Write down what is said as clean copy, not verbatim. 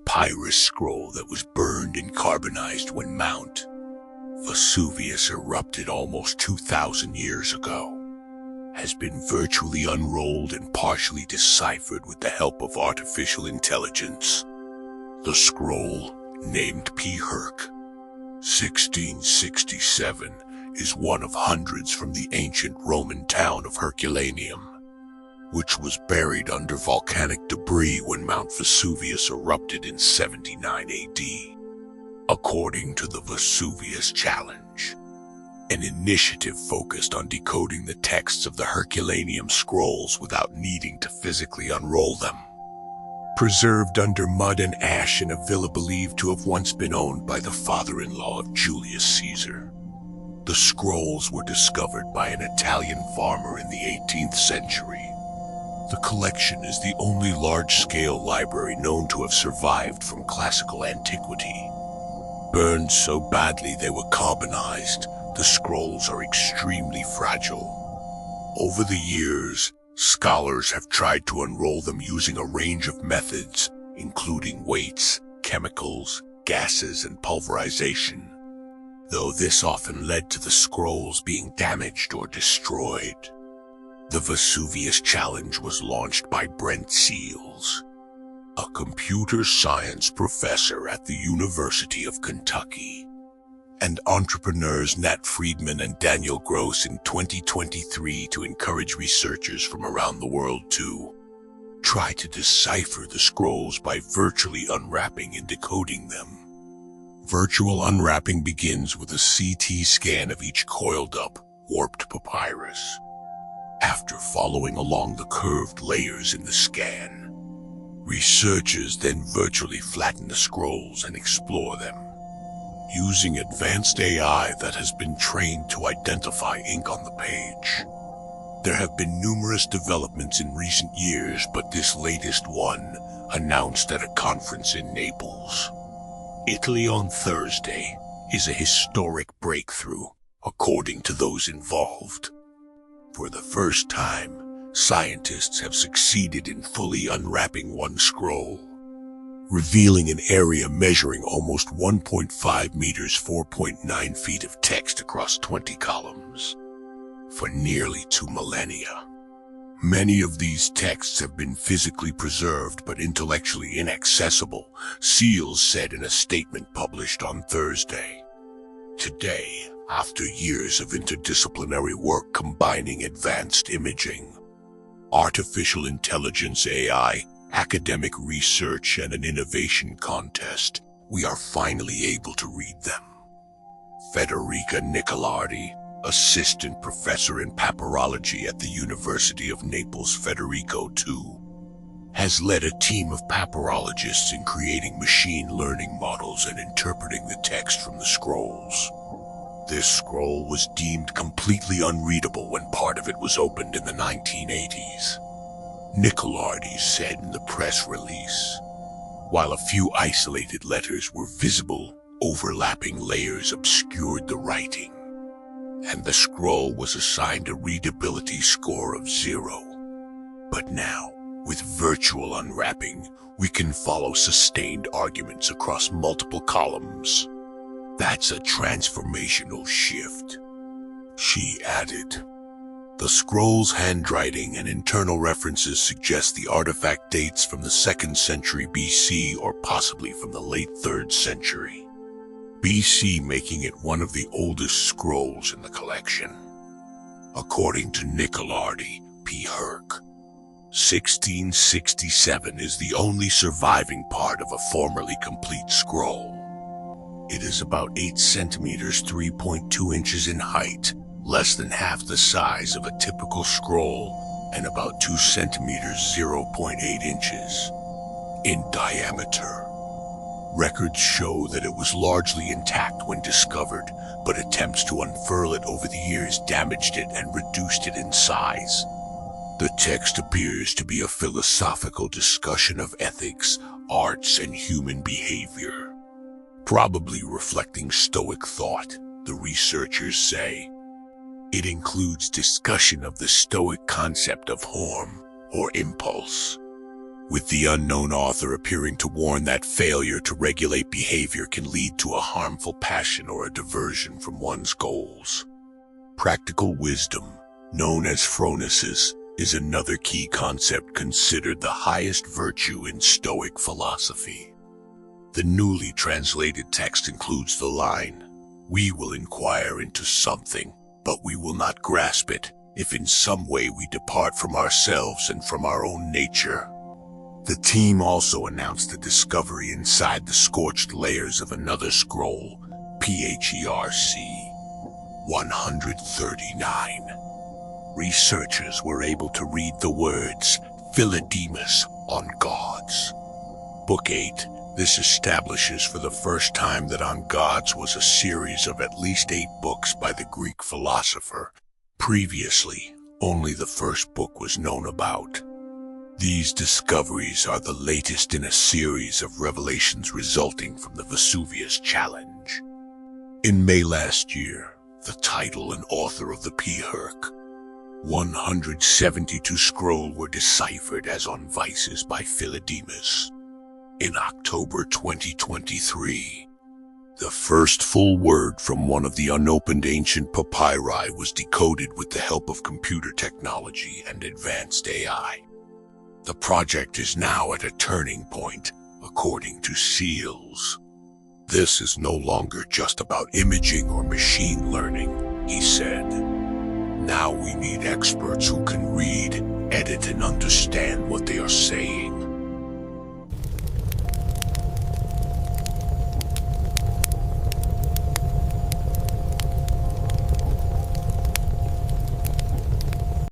papyrus scroll that was burned and carbonized when Mount Vesuvius erupted almost 2,000 years ago, has been virtually unrolled and partially deciphered with the help of artificial intelligence. The scroll, named Herc 1667, is one of hundreds from the ancient Roman town of Herculaneum, which was buried under volcanic debris when Mount Vesuvius erupted in 79 AD. According to the Vesuvius Challenge, an initiative focused on decoding the texts of the Herculaneum scrolls without needing to physically unroll them. Preserved under mud and ash in a villa believed to have once been owned by the father-in-law of Julius Caesar, the scrolls were discovered by an Italian farmer in the 18th century. The collection is the only large-scale library known to have survived from classical antiquity. Burned so badly they were carbonized, the scrolls are extremely fragile. Over the years, scholars have tried to unroll them using a range of methods, including weights, chemicals, gases, and pulverization, though this often led to the scrolls being damaged or destroyed. The Vesuvius Challenge was launched by Brent Seals, a computer science professor at the University of Kentucky, and entrepreneurs Nat Friedman and Daniel Gross in 2023 to encourage researchers from around the world to try to decipher the scrolls by virtually unwrapping and decoding them. Virtual unwrapping begins with a CT scan of each coiled-up, warped papyrus. After following along the curved layers in the scan, researchers then virtually flatten the scrolls and explore them, using advanced AI that has been trained to identify ink on the page. There have been numerous developments in recent years, but this latest one, announced at a conference in Naples, Italy on Thursday, is a historic breakthrough, according to those involved. For the first time, scientists have succeeded in fully unwrapping one scroll, revealing an area measuring almost 1.5 meters, 4.9 feet of text across 20 columns, for nearly 2 millennia. Many of these texts have been physically preserved but intellectually inaccessible, Seals said in a statement published on Thursday. Today, after years of interdisciplinary work combining advanced imaging, artificial intelligence AI, academic research, and an innovation contest, we are finally able to read them. Federica Nicolardi, assistant professor in papyrology at the University of Naples Federico II, has led a team of papyrologists in creating machine learning models and interpreting the text from the scrolls. This scroll was deemed completely unreadable when part of it was opened in the 1980s. Nicolardi said in the press release, while a few isolated letters were visible, overlapping layers obscured the writing, and the scroll was assigned a readability score of 0. But now, with virtual unwrapping, we can follow sustained arguments across multiple columns. That's a transformational shift, she added. The scroll's handwriting and internal references suggest the artifact dates from the 2nd century BC or possibly from the late 3rd century BC, making it one of the oldest scrolls in the collection. According to Nicolardi, Herc 1667 is the only surviving part of a formerly complete scroll. It is about 8 centimeters, 3.2 inches in height, less than half the size of a typical scroll, and about 2 centimeters, 0.8 inches in diameter. Records show that it was largely intact when discovered, but attempts to unfurl it over the years damaged it and reduced it in size. The text appears to be a philosophical discussion of ethics, arts, and human behavior, probably reflecting Stoic thought, the researchers say. It includes discussion of the Stoic concept of form, or impulse, with the unknown author appearing to warn that failure to regulate behavior can lead to a harmful passion or a diversion from one's goals. Practical wisdom, known as phronesis, is another key concept considered the highest virtue in Stoic philosophy. The newly translated text includes the line, "We will inquire into something, but we will not grasp it, if in some way we depart from ourselves and from our own nature." The team also announced the discovery inside the scorched layers of another scroll, Herc 139. Researchers were able to read the words Philodemus on gods. Book 8. This establishes for the first time that On Gods was a series of at least 8 books by the Greek philosopher. Previously, only the first book was known about. These discoveries are the latest in a series of revelations resulting from the Vesuvius challenge. In May last year, the title and author of the Herc 172 scroll were deciphered as on vices by Philodemus. In October 2023, the first full word from one of the unopened ancient papyri was decoded with the help of computer technology and advanced AI. The project is now at a turning point, according to SEALs. "This is no longer just about imaging or machine learning," he said. "Now we need experts who can read, edit, and understand what they are saying."